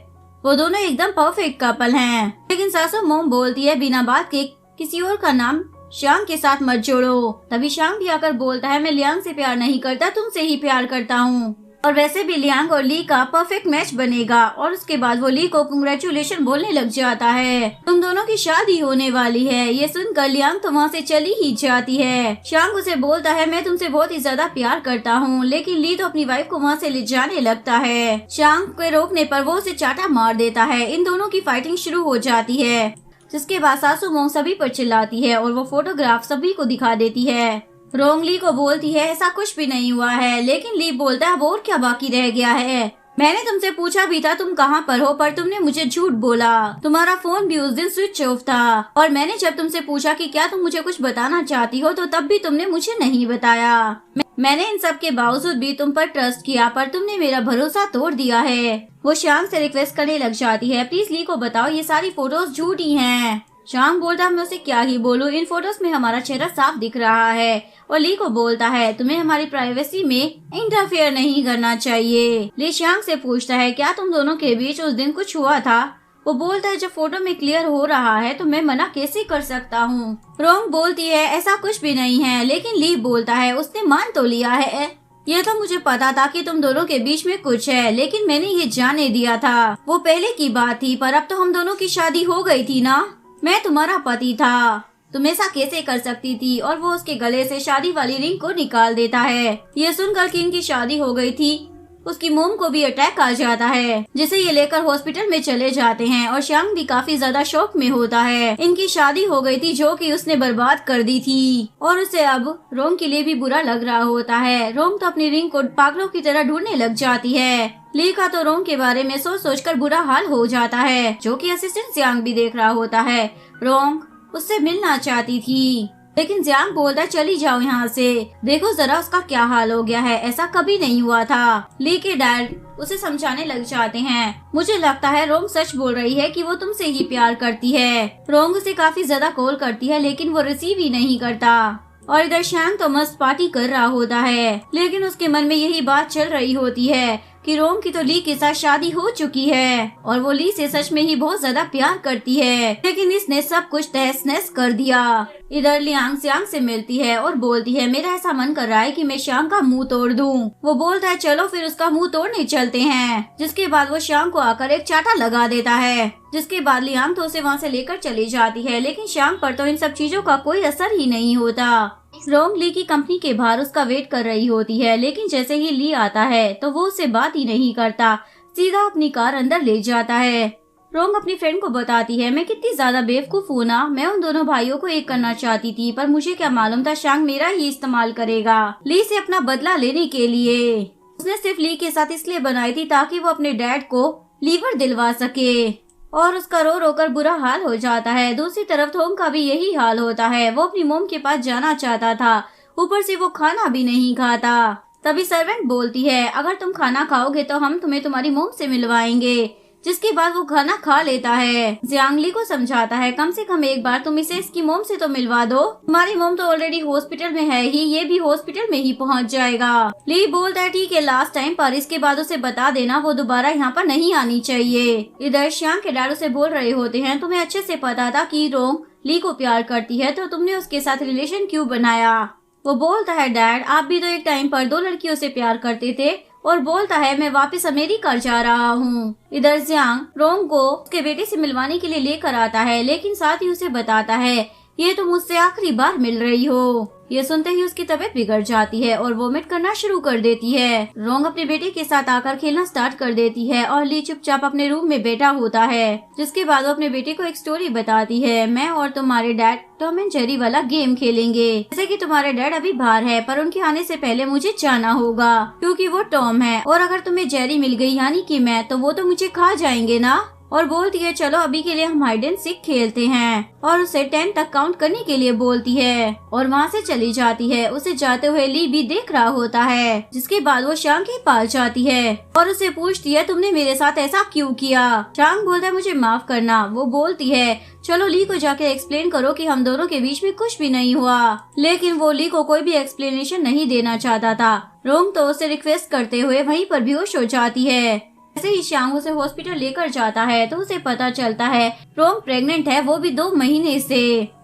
S1: वो दोनों एकदम परफेक्ट कपल हैं। लेकिन सासू मोम बोलती है, बिना बात के किसी और का नाम श्यांग के साथ मत जोड़ो। तभी श्यांग भी आकर बोलता है, मैं लियांग से प्यार नहीं करता, तुमसे ही प्यार करता हूँ, और वैसे भी लियांग और ली का परफेक्ट मैच बनेगा। और उसके बाद वो ली को कांग्रेचुलेशन बोलने लग जाता है, तुम दोनों की शादी होने वाली है। ये सुनकर लियांग तो वहाँ से चली ही जाती है। श्यांग उसे बोलता है, मैं तुमसे बहुत ही ज्यादा प्यार करता हूँ, लेकिन ली तो अपनी वाइफ को वहाँ से ले जाने लगता है। श्यांग के रोकने पर वो उसे चाटा मार देता है। इन दोनों की फाइटिंग शुरू हो जाती है, जिसके बाद सासू मोम सभी पर चिल्लाती है और वो फोटोग्राफ सभी को दिखा देती है। रोंग ली को बोलती है, ऐसा कुछ भी नहीं हुआ है, लेकिन ली बोलता है, वो और क्या बाकी रह गया है? मैंने तुमसे पूछा भी था तुम कहाँ पर हो, पर तुमने मुझे झूठ बोला। तुम्हारा फोन भी उस दिन स्विच ऑफ था, और मैंने जब तुमसे पूछा कि क्या तुम मुझे कुछ बताना चाहती हो, तो तब भी तुमने मुझे नहीं बताया। मैंने इन सब के बावजूद भी तुम पर ट्रस्ट किया, पर तुमने मेरा भरोसा तोड़ दिया है। वो श्यांग से रिक्वेस्ट करने लग जाती है, प्लीज ली को बताओ ये सारी फोटोज झूठी हैं। श्यांग बोलता है, मैं उसे क्या ही बोलूं, इन फोटोज में हमारा चेहरा साफ दिख रहा है। और ली को बोलता है, तुम्हें हमारी प्राइवेसी में इंटरफेयर नहीं करना चाहिए। ली श्यांग से पूछता है, क्या तुम दोनों के बीच उस दिन कुछ हुआ था? वो बोलता है, जब फोटो में क्लियर हो रहा है तो मैं मना कैसे कर सकता हूँ। रोंग बोलती है, ऐसा कुछ भी नहीं है, लेकिन ली बोलता है, उसने मान तो लिया है। ये तो मुझे पता था कि तुम दोनों के बीच में कुछ है, लेकिन मैंने ये जाने दिया था। वो पहले की बात थी, पर अब तो हम दोनों की शादी हो गई थी ना। मैं तुम्हारा पति था, तुम ऐसा कैसे कर सकती थी? और वो उसके गले से शादी वाली रिंग को निकाल देता है। ये सुनकर कि इनकी शादी हो गई थी, उसकी मोम को भी अटैक आ जाता है, जिसे ये लेकर हॉस्पिटल में चले जाते हैं। और श्यांग भी काफी ज्यादा शौक में होता है। इनकी शादी हो गई थी जो कि उसने बर्बाद कर दी थी, और उसे अब रोंग के लिए भी बुरा लग रहा होता है। रोंग तो अपनी रिंग को पागलों की तरह ढूंढने लग जाती है। ली का तो रोंग के बारे में सोच कर बुरा हाल हो जाता है, जो कि असिस्टेंट श्यांग भी देख रहा होता है। रोंग उससे मिलना चाहती थी, लेकिन जियांग बोलता है, चली जाओ यहाँ से, देखो जरा उसका क्या हाल हो गया है, ऐसा कभी नहीं हुआ था। ली के डैड उसे समझाने लग जाते हैं, मुझे लगता है रोंग सच बोल रही है कि वो तुमसे ही प्यार करती है। रोंग उसे काफी ज्यादा कॉल करती है, लेकिन वो रिसीव ही नहीं करता। और इधर श्यांग तो मस्त पार्टी कर रहा होता है, लेकिन उसके मन में यही बात चल रही होती है कि रोंग की तो ली के साथ शादी हो चुकी है, और वो ली से सच में ही बहुत ज्यादा प्यार करती है, लेकिन इसने सब कुछ तहस नहस कर दिया। इधर लियांग श्यांग से मिलती है और बोलती है, मेरा ऐसा मन कर रहा है कि मैं श्यांग का मुंह तोड़ दूं। वो बोलता है, चलो फिर उसका मुंह तोड़ने चलते हैं। जिसके बाद वो श्यांग को आकर एक चाटा लगा देता है, जिसके बाद लियांग तो उसे वहाँ से लेकर चली जाती है, लेकिन श्यांग पर तो इन सब चीजों का कोई असर ही नहीं होता। रोंग ली की कंपनी के बाहर उसका वेट कर रही होती है, लेकिन जैसे ही ली आता है तो वो उससे बात ही नहीं करता, सीधा अपनी कार अंदर ले जाता है। रोंग अपनी फ्रेंड को बताती है, मैं कितनी ज्यादा बेवकूफ हूँ ना, मैं उन दोनों भाइयों को एक करना चाहती थी, पर मुझे क्या मालूम था श्यांग मेरा ही इस्तेमाल करेगा, ली से अपना बदला लेने के लिए। उसने सिर्फ ली के साथ इसलिए बनाई थी ताकि वो अपने डैड को लीवर दिलवा सके, और उसका रो रो कर बुरा हाल हो जाता है। दूसरी तरफ थोंग का भी यही हाल होता है, वो अपनी मोम के पास जाना चाहता था, ऊपर से वो खाना भी नहीं खाता। तभी सर्वेंट बोलती है, अगर तुम खाना खाओगे तो हम तुम्हें तुम्हारी मोम से मिलवाएंगे। जिसके बाद वो खाना खा लेता है। जियांग ली को समझाता है, कम से कम एक बार तुम इसे इसकी मोम से तो मिलवा दो, तुम्हारी मोम तो ऑलरेडी हॉस्पिटल में है ही, ये भी हॉस्पिटल में ही पहुंच जाएगा। ली बोलता है, ठीक है लास्ट टाइम पर, इसके बाद उसे बता देना वो दोबारा यहाँ पर नहीं आनी चाहिए। इधर श्यांग के डैड उसे बोल रहे होते हैं, तुम्हें अच्छे से पता था कि रोंग ली को प्यार करती है, तो तुमने उसके साथ रिलेशन क्यों बनाया? वो बोलता है, डैड आप भी तो एक टाइम पर 2 लड़कियों से प्यार करते थे, और बोलता है, मैं वापस अमेरिका जा रहा हूँ। इधर जियांग रोंग को उसके बेटे से मिलवाने के लिए लेकर आता है, लेकिन साथ ही उसे बताता है ये तुम मुझसे आखिरी बार मिल रही हो। ये सुनते ही उसकी तबीयत बिगड़ जाती है और वोमिट करना शुरू कर देती है। रोंग अपने बेटे के साथ आकर खेलना स्टार्ट कर देती है और ली चुपचाप अपने रूम में बैठा होता है। जिसके बाद वो अपने बेटे को एक स्टोरी बताती है, मैं और तुम्हारे डैड टॉम एंड जेरी वाला गेम खेलेंगे। जैसे कि तुम्हारे डैड अभी बाहर है, पर उनके आने से पहले मुझे जाना होगा क्योंकि वो टॉम है, और अगर तुम्हें जेरी मिल गई यानी कि मैं, तो वो तो मुझे खा जाएंगे ना। और बोलती है चलो अभी के लिए हम हाइड एंड सीक खेलते हैं, और उसे 10 तक काउंट करने के लिए बोलती है और वहाँ से चली जाती है। उसे जाते हुए ली भी देख रहा होता है। जिसके बाद वो शांग के पास जाती है और उसे पूछती है तुमने मेरे साथ ऐसा क्यों किया। शांग बोलता है मुझे माफ करना। वो बोलती है चलो ली को जाके एक्सप्लेन करो कि हम दोनों के बीच में कुछ भी नहीं हुआ, लेकिन वो ली को कोई भी एक्सप्लेनेशन नहीं देना चाहता था। रोंग तो उसे रिक्वेस्ट करते हुए वहीं पर बेहोश हो जाती है। जैसे ही शांग उसे हॉस्पिटल लेकर जाता है तो उसे पता चलता है रोंग प्रेग्नेंट है, वो भी 2 महीने से।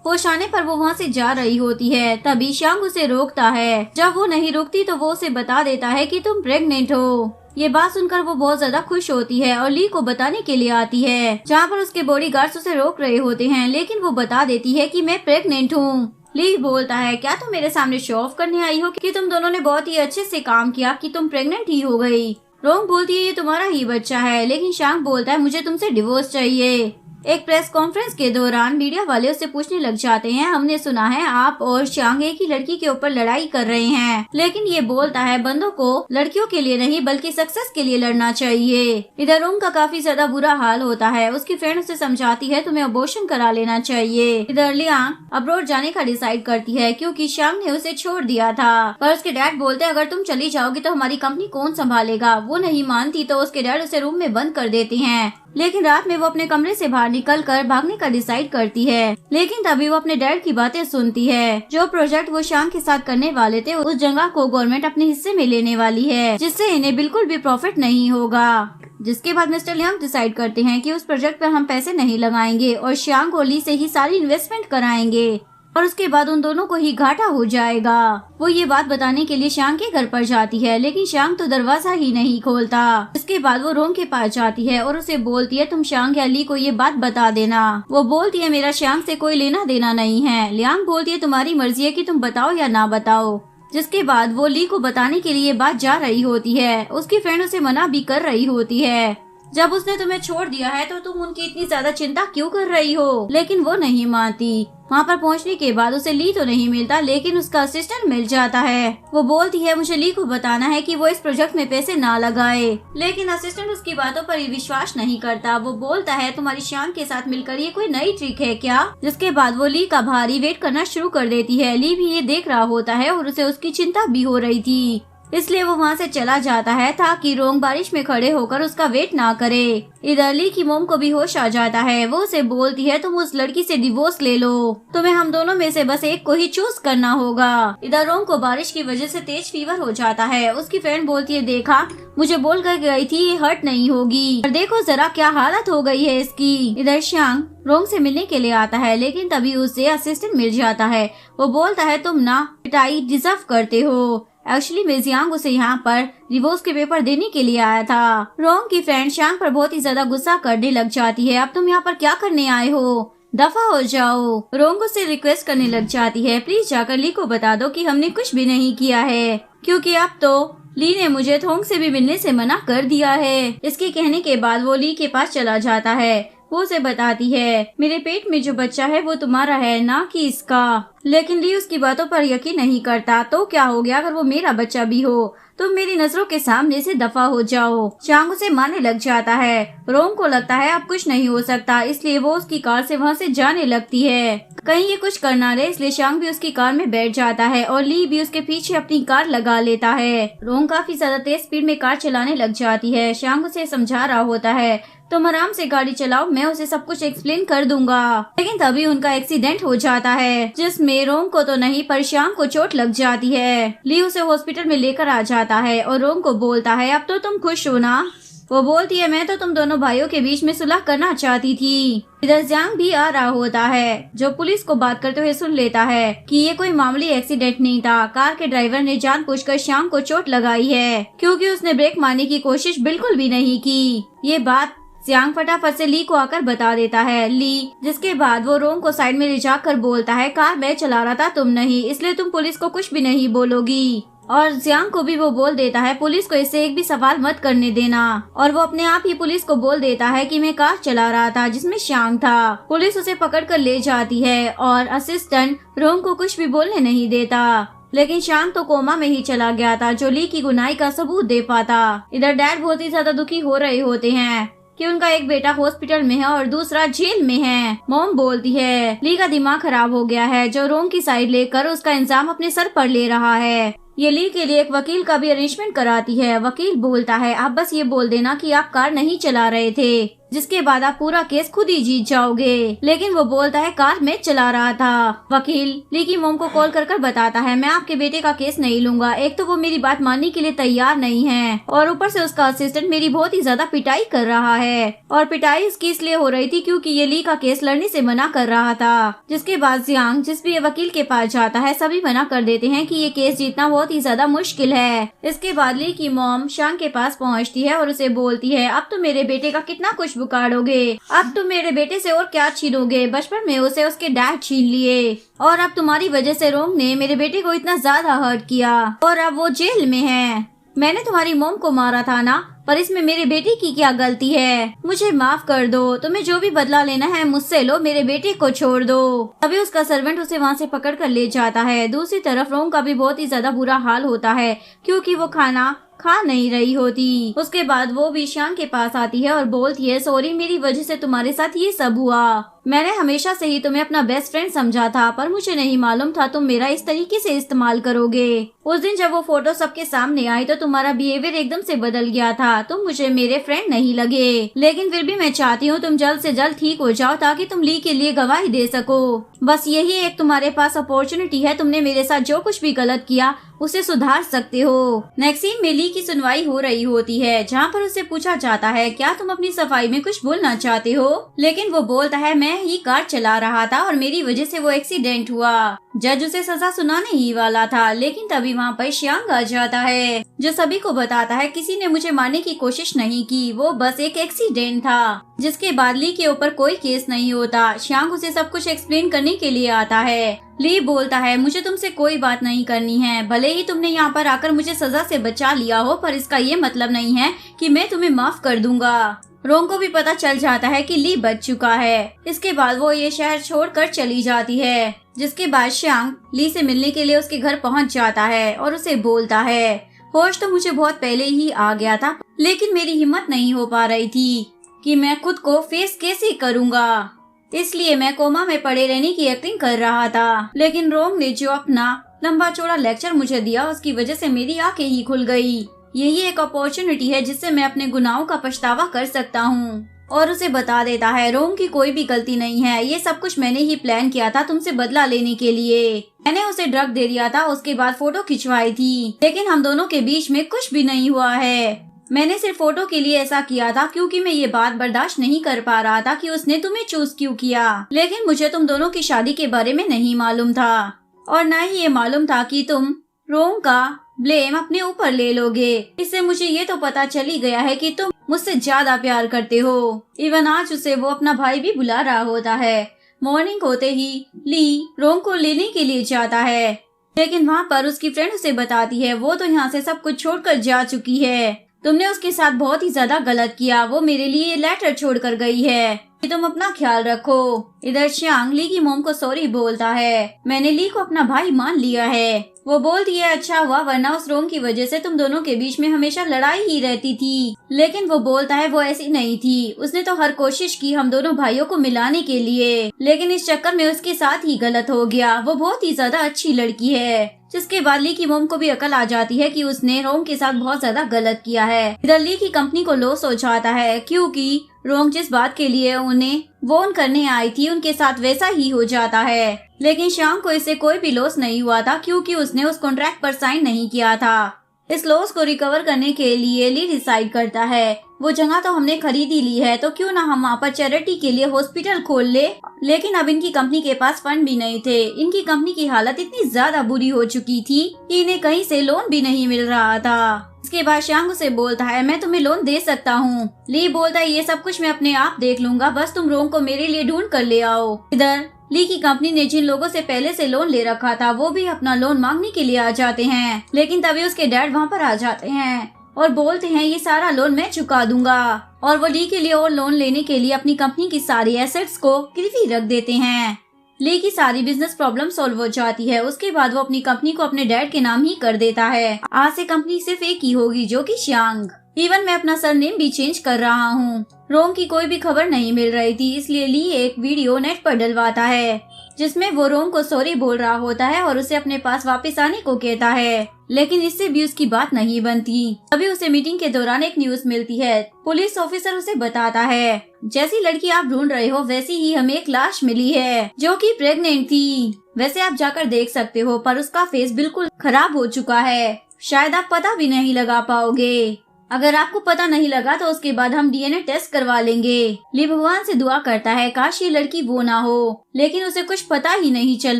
S1: होश आने पर वो वहाँ से जा रही होती है, तभी शांग उसे रोकता है। जब वो नहीं रुकती तो वो उसे बता देता है कि तुम प्रेग्नेंट हो। ये बात सुनकर वो बहुत ज्यादा खुश होती है और ली को बताने के लिए आती है, जहाँ पर उसके बॉडीगार्ड्स उसे रोक रहे होते हैं, लेकिन वो बता देती है कि मैं प्रेग्नेंट हूँ। ली बोलता है क्या तुम मेरे सामने शो ऑफ करने आई हो कि तुम दोनों ने बहुत ही अच्छे से काम किया कि तुम प्रेग्नेंट ही हो गई। रोंग बोलती है ये तुम्हारा ही बच्चा है, लेकिन शांग बोलता है मुझे तुमसे डिवोर्स चाहिए। एक प्रेस कॉन्फ्रेंस के दौरान मीडिया वाले उससे पूछने लग जाते हैं, हमने सुना है आप और शांग एक ही लड़की के ऊपर लड़ाई कर रहे हैं, लेकिन ये बोलता है बंदों को लड़कियों के लिए नहीं बल्कि सक्सेस के लिए लड़ना चाहिए। इधर रोंग का काफी ज्यादा बुरा हाल होता है। उसकी फ्रेंड उसे समझाती है तुम्हें अबॉर्शन करा लेना चाहिए। इधर लियांग अब्रॉड जाने का डिसाइड करती है क्योंकि शांग ने उसे छोड़ दिया था, पर उसके डैड बोलते हैं अगर तुम चली जाओगी तो हमारी कंपनी कौन संभालेगा। वो नहीं मानती तो उसके डैड उसे रूम में बंद कर देते हैं, लेकिन रात में वो अपने कमरे से बाहर निकलकर भागने का डिसाइड करती है। लेकिन तभी वो अपने डैड की बातें सुनती है। जो प्रोजेक्ट वो शांग के साथ करने वाले थे उस जगह को गवर्नमेंट अपने हिस्से में लेने वाली है, जिससे इन्हें बिल्कुल भी प्रॉफिट नहीं होगा। जिसके बाद मिस्टर लियांग डिसाइड करते हैं कि उस प्रोजेक्ट पर हम पैसे नहीं लगाएंगे और शांग को ली से ही सारी इन्वेस्टमेंट कराएंगे, और उसके बाद उन दोनों को ही घाटा हो जाएगा। वो ये बात बताने के लिए शांग के घर पर जाती है, लेकिन शांग तो दरवाजा ही नहीं खोलता। इसके बाद वो रोंग के पास जाती है और उसे बोलती है तुम शांग या ली को ये बात बता देना। वो बोलती है मेरा शांग से कोई लेना देना नहीं है। लियांग बोलती है तुम्हारी मर्जी है कि तुम बताओ या ना बताओ। जिसके बाद वो ली को बताने के लिए बात जा रही होती है। उसकी फ्रेंड उसे मना भी कर रही होती है, जब उसने तुम्हें छोड़ दिया है तो तुम उनकी इतनी ज्यादा चिंता क्यों कर रही हो, लेकिन वो नहीं मानती। वहाँ पर पहुँचने के बाद उसे ली तो नहीं मिलता, लेकिन उसका असिस्टेंट मिल जाता है। वो बोलती है मुझे ली को बताना है कि वो इस प्रोजेक्ट में पैसे ना लगाए, लेकिन असिस्टेंट उसकी बातों पर विश्वास नहीं करता। वो बोलता है तुम्हारी शांग के साथ मिलकर ये कोई नई ट्रिक है क्या। जिसके बाद वो ली का भारी वेट करना शुरू कर देती है। ली भी ये देख रहा होता है और उसे उसकी चिंता भी हो रही थी, इसलिए वो वहाँ से चला जाता है ताकि रोंग बारिश में खड़े होकर उसका वेट ना करे। इधर ली की मोम को भी होश आ जाता है। वो उसे बोलती है तुम उस लड़की से डिवोर्स ले लो, तुम्हें हम दोनों में से बस एक को ही चूज करना होगा। इधर रोंग को बारिश की वजह से तेज फीवर हो जाता है। उसकी फ्रेंड बोलती है देखा मुझे बोल कर गई थी ये हर्ट नहीं होगी, और देखो जरा क्या हालत हो गई है इसकी। इधर शांग रोंग से मिलने के लिए आता है, लेकिन तभी उसे असिस्टेंट मिल जाता है। वो बोलता है तुम ना पिटाई डिजर्व करते हो। एक्चुअली मिजियांग उसे यहाँ पर डिवोर्स के पेपर देने के लिए आया था। रोंग की फ्रेंड शांग पर बहुत ही ज्यादा गुस्सा करने लग जाती है, अब तुम यहाँ पर क्या करने आए हो, दफा हो जाओ। रोंग उसे रिक्वेस्ट करने लग जाती है प्लीज जाकर ली को बता दो कि हमने कुछ भी नहीं किया है, क्योंकि अब तो ली ने मुझे थोंग से भी मिलने से मना कर दिया है। इसके कहने के बाद वो ली के पास चला जाता है। वो उसे बताती है मेरे पेट में जो बच्चा है वो तुम्हारा है ना कि इसका, लेकिन ली उसकी बातों पर यकीन नहीं करता। तो क्या हो गया अगर वो मेरा बच्चा भी हो, तुम मेरी नजरों के सामने से दफा हो जाओ। शांग उसे मारने लग जाता है। रोंग को लगता है अब कुछ नहीं हो सकता, इसलिए वो उसकी कार से वहाँ से जाने लगती है। कहीं ये कुछ करना रहे, इसलिए शांग भी उसकी कार में बैठ जाता है और ली भी उसके पीछे अपनी कार लगा लेता है। रोंग काफी ज्यादा तेज स्पीड में कार चलाने लग जाती है। शांग उसे समझा रहा होता है तुम आराम से गाड़ी चलाओ, मैं उसे सब कुछ एक्सप्लेन कर दूंगा। लेकिन तभी उनका एक्सीडेंट हो जाता है, जिसमें रोंग को तो नहीं पर शांग को चोट लग जाती है। ली उसे हॉस्पिटल में लेकर आ जाता है और रोंग को बोलता है अब तो तुम खुश हो ना। वो बोलती है मैं तो तुम दोनों भाइयों के बीच में सुलह करना चाहती थी। इधर जियांग भी आ रहा होता है, जो पुलिस को बात करते हुए सुन लेता है कि ये कोई मामूली एक्सीडेंट नहीं था। कार के ड्राइवर ने जानबूझकर शांग को चोट लगाई है, क्योंकि उसने ब्रेक मारने की कोशिश बिल्कुल भी नहीं की। ये बात जियांग फटाफट से ली को आकर बता देता है ली, जिसके बाद वो रोंग को साइड में ले जाकर बोलता है कार मैं चला रहा था तुम नहीं, इसलिए तुम पुलिस को कुछ भी नहीं बोलोगी। और जियांग को भी वो बोल देता है पुलिस को इससे एक भी सवाल मत करने देना। और वो अपने आप ही पुलिस को बोल देता है कि मैं कार चला रहा था जिसमें श्यांग था। पुलिस उसे पकड़ कर ले जाती है और असिस्टेंट रोंग को कुछ भी बोलने नहीं देता। लेकिन श्यांग तो कोमा में ही चला गया था जो ली की गुनाही का सबूत दे पाता। इधर डैड बहुत ही ज्यादा दुखी हो रहे होते हैं कि उनका एक बेटा हॉस्पिटल में है और दूसरा जेल में है। मॉम बोलती है ली का दिमाग खराब हो गया है जो रोंग की साइड लेकर उसका इंजाम अपने सर पर ले रहा है। ये ली के लिए एक वकील का भी अरेंजमेंट कराती है। वकील बोलता है आप बस ये बोल देना कि आप कार नहीं चला रहे थे, जिसके बाद आप पूरा केस खुद ही जीत जाओगे। लेकिन वो बोलता है कार मैं चला रहा था। वकील ली की मोम को कॉल कर बताता है मैं आपके बेटे का केस नहीं लूंगा। एक तो वो मेरी बात मानने के लिए तैयार नहीं है और ऊपर से उसका असिस्टेंट मेरी बहुत ही ज्यादा पिटाई कर रहा है। और पिटाई इसकी इसलिए हो रही थी क्योंकि ये ली का केस लड़ने से मना कर रहा था। जिसके बाद जियांग जिस भी वकील के पास जाता है सभी मना कर देते हैं कि ये केस जीतना बहुत ही ज्यादा मुश्किल है। इसके बाद ली की मोम श्यांग के पास पहुँचती है और उसे बोलती है अब तो मेरे बेटे का कितना कुछ बुकाड़ोगे, अब तुम मेरे बेटे से और क्या छीनोगे। बचपन में उसे उसके डैड छीन लिए और अब तुम्हारी वजह से रोंग ने मेरे बेटे को इतना ज्यादा हर्ट किया और अब वो जेल में है। मैंने तुम्हारी मोम को मारा था ना, पर इसमें मेरे बेटे की क्या गलती है। मुझे माफ कर दो, तुम्हें जो भी बदला लेना है मुझसे लो, मेरे बेटे को छोड़ दो। तभी उसका सर्वेंट उसे वहाँ से पकड़ कर ले जाता है। दूसरी तरफ रोंग का भी बहुत ही ज्यादा बुरा हाल होता है क्योंकि वो खाना खा नहीं रही होती। उसके बाद वो भी श्यांग के पास आती है और बोलती है सॉरी मेरी वजह से तुम्हारे साथ ये सब हुआ। मैंने हमेशा से ही तुम्हें अपना बेस्ट फ्रेंड समझा था पर मुझे नहीं मालूम था तुम मेरा इस तरीके से इस्तेमाल करोगे। उस दिन जब वो फोटो सबके सामने आई तो तुम्हारा बिहेवियर एकदम से बदल गया था। तुम मुझे मेरे फ्रेंड नहीं लगे, लेकिन फिर भी मैं चाहती हूँ तुम जल्द से जल्द ठीक हो जाओ ताकि तुम ली के लिए गवाही दे सको। बस यही एक तुम्हारे पास अपॉर्चुनिटी है। तुमने मेरे साथ जो कुछ भी गलत किया उसे सुधार सकते हो। नेक्स्ट सीन में ली की सुनवाई हो रही होती है जहाँ पर उससे पूछा जाता है क्या तुम अपनी सफाई में कुछ बोलना चाहते हो। लेकिन वो बोलता है मैं ही कार चला रहा था और मेरी वजह से वो एक्सीडेंट हुआ। जज उसे सजा सुनाने ही वाला था, लेकिन तभी वहाँ पर श्यांग आ जाता है जो सभी को बताता है किसी ने मुझे मारने की कोशिश नहीं की, वो बस एक एक्सीडेंट था। जिसके बाद ली के ऊपर कोई केस नहीं होता। श्यांग उसे सब कुछ एक्सप्लेन करने के लिए आता है। ली बोलता है मुझे तुमसे कोई बात नहीं करनी है, भले ही तुमने यहाँ पर आकर मुझे सजा से बचा लिया हो पर इसका ये मतलब नहीं है कि मैं तुम्हें माफ कर दूंगा। रोंग को भी पता चल जाता है कि ली बच चुका है। इसके बाद वो ये शहर छोड़कर चली जाती है। जिसके बाद श्यांग ली से मिलने के लिए उसके घर पहुँच जाता है और उसे बोलता है होश तो मुझे बहुत पहले ही आ गया था, लेकिन मेरी हिम्मत नहीं हो पा रही थी कि मैं खुद को फेस कैसे करूँगा, इसलिए मैं कोमा में पड़े रहने की एक्टिंग कर रहा था। लेकिन रोंग ने जो अपना लंबा चौड़ा लेक्चर मुझे दिया उसकी वजह से मेरी आंखें ही खुल गई। यही एक अपॉर्चुनिटी है जिससे मैं अपने गुनाहों का पछतावा कर सकता हूँ। और उसे बता देता है रोंग की कोई भी गलती नहीं है, ये सब कुछ मैंने ही प्लान किया था तुमसे बदला लेने के लिए। मैंने उसे ड्रग दे दिया था, उसके बाद फोटो खिंचवाई थी, लेकिन हम दोनों के बीच में कुछ भी नहीं हुआ है। मैंने सिर्फ फोटो के लिए ऐसा किया था क्योंकि मैं ये बात बर्दाश्त नहीं कर पा रहा था कि उसने तुम्हें चूज क्यों किया। लेकिन मुझे तुम दोनों की शादी के बारे में नहीं मालूम था और न ही ये मालूम था कि तुम रोंग का ब्लेम अपने ऊपर ले लोगे। इससे मुझे ये तो पता चल ही गया है कि तुम मुझसे ज्यादा प्यार करते हो। इवन आज उसे वो अपना भाई भी बुला रहा होता है। मॉर्निंग होते ही ली रोंग को लेने के लिए जाता है, लेकिन वहाँ पर उसकी फ्रेंड उसे बताती है वो तो यहाँ से सब कुछ छोड़कर जा चुकी है। तुमने उसके साथ बहुत ही ज्यादा गलत किया, वो मेरे लिए लेटर छोड़कर गई है कि तुम अपना ख्याल रखो। इधर श्यांग ली की मोम को सॉरी बोलता है, मैंने ली को अपना भाई मान लिया है। वो बोलती है अच्छा हुआ, वरना उस रोंग की वजह से तुम दोनों के बीच में हमेशा लड़ाई ही रहती थी। लेकिन वो बोलता है वो ऐसी नहीं थी, उसने तो हर कोशिश की हम दोनों भाइयों को मिलाने के लिए, लेकिन इस चक्कर में उसके साथ ही गलत हो गया। वो बहुत ही ज्यादा अच्छी लड़की है। जिसके बाद ली की मोम को भी अकल आ जाती है कि उसने रोंग के साथ बहुत ज्यादा गलत किया है। इधर ली की कंपनी को लॉस हो जाता है क्योंकि रोंग जिस बात के लिए उन्हें वॉर्न करने आई थी उनके साथ वैसा ही हो जाता है। लेकिन श्यांग को इससे कोई भी लॉस नहीं हुआ था क्योंकि उसने उस कॉन्ट्रैक्ट पर साइन नहीं किया था। इस लॉस को रिकवर करने के लिए ली डिसाइड करता है वो जगह तो हमने खरीदी ली है तो क्यों ना हम वहाँ पर चैरिटी के लिए हॉस्पिटल खोल ले। लेकिन अब इनकी कंपनी के पास फंड भी नहीं थे। इनकी कंपनी की हालत इतनी ज्यादा बुरी हो चुकी थी कि इन्हें कहीं से लोन भी नहीं मिल रहा था। इसके बाद शांग उसे बोलता है मैं तुम्हें लोन दे सकता हूँ। ली बोलता है ये सब कुछ मैं अपने आप देख लूंगा, बस तुम रोंग को मेरे लिए ढूंढ कर ले आओ। इधर ली की कंपनी ने जिन लोगों से पहले से लोन ले रखा था वो भी अपना लोन मांगने के लिए आ जाते हैं, लेकिन तभी उसके डैड वहाँ पर आ जाते हैं और बोलते हैं ये सारा लोन मैं चुका दूंगा। और वो ली के लिए और लोन लेने के लिए अपनी कंपनी की सारी एसेट्स को गिरवी रख देते हैं। ली की सारी बिजनेस प्रॉब्लम सॉल्व हो जाती है। उसके बाद वो अपनी कंपनी को अपने डैड के नाम ही कर देता है। आज से कंपनी सिर्फ एक ही होगी जो कि श्यांग। इवन मैं अपना सरनेम भी चेंज कर रहा हूँ। रोंग की कोई भी खबर नहीं मिल रही थी, इसलिए ली एक वीडियो नेट पर डलवाता है जिसमें वो रोंग को सॉरी बोल रहा होता है और उसे अपने पास वापस आने को कहता है, लेकिन इससे भी उसकी बात नहीं बनती। तभी उसे मीटिंग के दौरान एक न्यूज़ मिलती है। पुलिस ऑफिसर उसे बताता है जैसी लड़की आप ढूंढ रहे हो वैसी ही हमें एक लाश मिली है जो कि प्रेग्नेंट थी। वैसे आप जाकर देख सकते हो पर उसका फेस बिल्कुल खराब हो चुका है, शायद आप पता भी नहीं लगा पाओगे। अगर आपको पता नहीं लगा तो उसके बाद हम डीएनए टेस्ट करवा लेंगे। ली भगवान से दुआ करता है काश ये लड़की वो ना हो, लेकिन उसे कुछ पता ही नहीं चल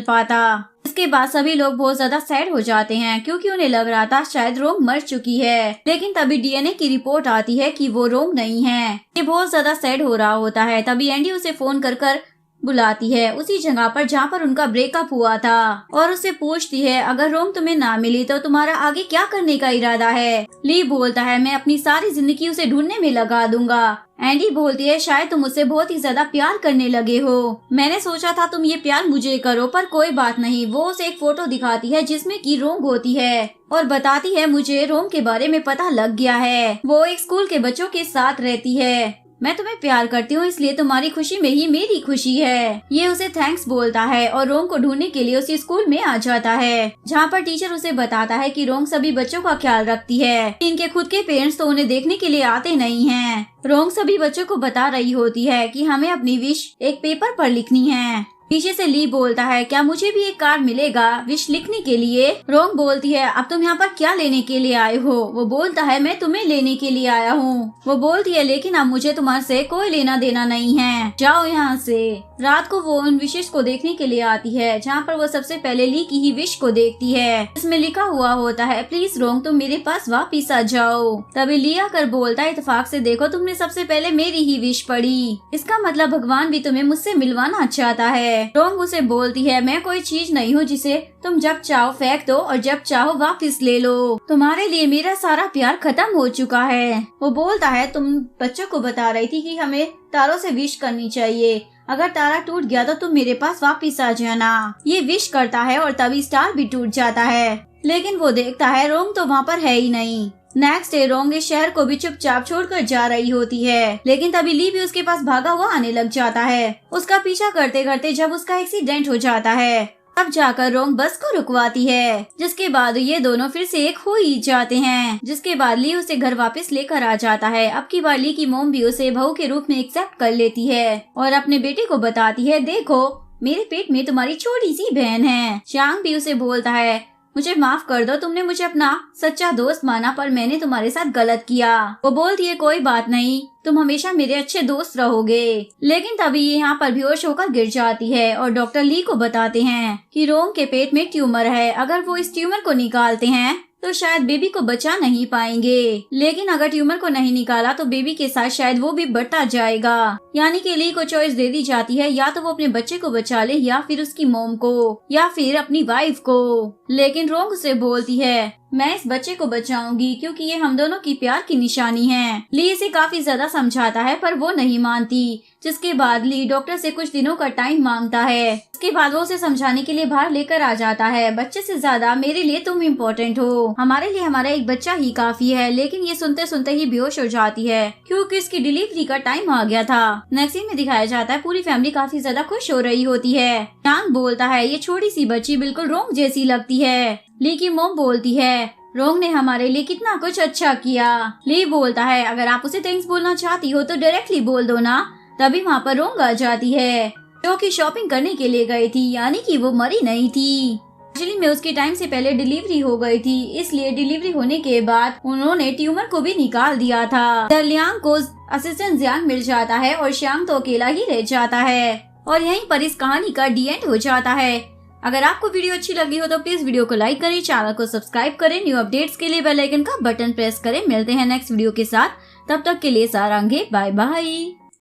S1: पाता। इसके बाद सभी लोग बहुत ज्यादा सैड हो जाते हैं क्योंकि उन्हें लग रहा था शायद रोंग मर चुकी है, लेकिन तभी डीएनए की रिपोर्ट आती है कि वो रोंग नहीं है। ये बहुत ज्यादा सैड हो रहा होता है। तभी एंडी उसे फोन कर बुलाती है उसी जगह पर जहाँ पर उनका ब्रेकअप हुआ था और उससे पूछती है अगर रोंग तुम्हें ना मिली तो तुम्हारा आगे क्या करने का इरादा है। ली बोलता है मैं अपनी सारी जिंदगी उसे ढूंढने में लगा दूंगा। एंडी बोलती है शायद तुम उससे बहुत ही ज्यादा प्यार करने लगे हो। मैंने सोचा था तुम ये प्यार मुझे करो, पर कोई बात नहीं। वो उसे एक फोटो दिखाती है जिसमें कि रोंग होती है और बताती है मुझे रोंग के बारे में पता लग गया है, वो एक स्कूल के बच्चों के साथ रहती है। मैं तुम्हें प्यार करती हूँ इसलिए तुम्हारी खुशी में ही मेरी खुशी है। ये उसे थैंक्स बोलता है और रोंग को ढूंढने के लिए उसी स्कूल में आ जाता है जहाँ पर टीचर उसे बताता है कि रोंग सभी बच्चों का ख्याल रखती है। इनके खुद के पेरेंट्स तो उन्हें देखने के लिए आते नहीं हैं। रोंग सभी बच्चों को बता रही होती है कि हमें अपनी विश एक पेपर पर लिखनी है। पीछे से ली बोलता है क्या मुझे भी एक कार्ड मिलेगा विश लिखने के लिए। रोंग बोलती है अब तुम यहाँ पर क्या लेने के लिए आए हो। वो बोलता है मैं तुम्हें लेने के लिए आया हूँ। वो बोलती है लेकिन अब मुझे तुम्हारे कोई लेना देना नहीं है, जाओ यहाँ से। रात को वो उन विशेष को देखने के लिए आती है जहाँ पर वो सबसे पहले ली की ही विश को देखती है। इसमें लिखा हुआ होता है प्लीज रोंग तुम मेरे पास वापिस आ जाओ। तभी ली आकर बोलता है इत्तेफाक से देखो तुमने सबसे पहले मेरी ही विश पढ़ी, इसका मतलब भगवान भी तुम्हें मुझसे मिलवाना चाहता है। रोंग उसे बोलती है मैं कोई चीज नहीं हूँ जिसे तुम जब चाहो फेंक दो और जब चाहो वापस ले लो। तुम्हारे लिए मेरा सारा प्यार खत्म हो चुका है। वो बोलता है तुम बच्चों को बता रही थी कि हमें तारों से विश करनी चाहिए, अगर तारा टूट गया तो तुम मेरे पास वापस आ जाना। ये विश करता है और तभी स्टार भी टूट जाता है, लेकिन वो देखता है रोंग तो वहाँ पर है ही नहीं। नेक्स्ट डे रोंग इस शहर को भी चुपचाप छोड़कर जा रही होती है, लेकिन तभी ली भी उसके पास भागा हुआ आने लग जाता है। उसका पीछा करते करते जब उसका एक्सीडेंट हो जाता है तब जाकर रोंग बस को रुकवाती है, जिसके बाद ये दोनों फिर से एक हो ही जाते हैं। जिसके बाद ली उसे घर वापस लेकर आ जाता है। अब की बार ली की मोम भी उसे बहू के रूप में एक्सेप्ट कर लेती है और अपने बेटे को बताती है देखो मेरे पेट में तुम्हारी छोटी सी बहन है। शांग भी उसे बोलता है मुझे माफ कर दो, तुमने मुझे अपना सच्चा दोस्त माना पर मैंने तुम्हारे साथ गलत किया। वो बोलती है कोई बात नहीं, तुम हमेशा मेरे अच्छे दोस्त रहोगे। लेकिन तभी ये यहाँ पर बेहोश होकर गिर जाती है और डॉक्टर ली को बताते हैं कि रोंग के पेट में ट्यूमर है, अगर वो इस ट्यूमर को निकालते हैं तो शायद बेबी को बचा नहीं पाएंगे, लेकिन अगर ट्यूमर को नहीं निकाला तो बेबी के साथ शायद वो भी बढ़ता जाएगा। यानी कि ली को चॉइस दे दी जाती है या तो वो अपने बच्चे को बचा ले या फिर उसकी मोम को या फिर अपनी वाइफ को। लेकिन रोंग उसे बोलती है मैं इस बच्चे को बचाऊंगी क्योंकि ये हम दोनों की प्यार की निशानी है। ली इसे काफी ज्यादा समझाता है पर वो नहीं मानती, जिसके बाद ली डॉक्टर से कुछ दिनों का टाइम मांगता है। इसके बाद वो उसे समझाने के लिए बाहर लेकर आ जाता है। बच्चे से ज्यादा मेरे लिए तुम इम्पोर्टेंट हो, हमारे लिए हमारा एक बच्चा ही काफी है। लेकिन ये सुनते सुनते ही बेहोश हो जाती है क्योंकि इसकी डिलीवरी का टाइम आ गया था। नेक्स्ट सीन में दिखाया जाता है पूरी फैमिली काफी ज्यादा खुश हो रही होती है। शांग बोलता है ये छोटी सी बच्ची बिल्कुल रोंग जैसी लगती है। ली की मोम बोलती है रोंग ने हमारे लिए कितना कुछ अच्छा किया। ली बोलता है अगर आप उसे थैंक्स बोलना चाहती हो तो डायरेक्टली बोल दो ना। तभी वहाँ पर रोंग आ जाती है जो कि शॉपिंग करने के लिए गई थी, यानी कि वो मरी नहीं थी। एक्चुअली में उसकी टाइम से पहले डिलीवरी हो गई थी, इसलिए डिलीवरी होने के बाद उन्होंने ट्यूमर को भी निकाल दिया था। लियांग को असिस्टेंट जियांग मिल जाता है और श्यांग तो अकेला ही रह जाता है और यहीं पर इस कहानी का डी एंड हो जाता है। अगर आपको वीडियो अच्छी लगी हो तो प्लीज वीडियो को लाइक करें, चैनल को सब्सक्राइब करें, न्यू अपडेट्स के लिए बेल आइकन का बटन प्रेस करें। मिलते हैं नेक्स्ट वीडियो के साथ, तब तक के लिए सारांगे, बाय बाय।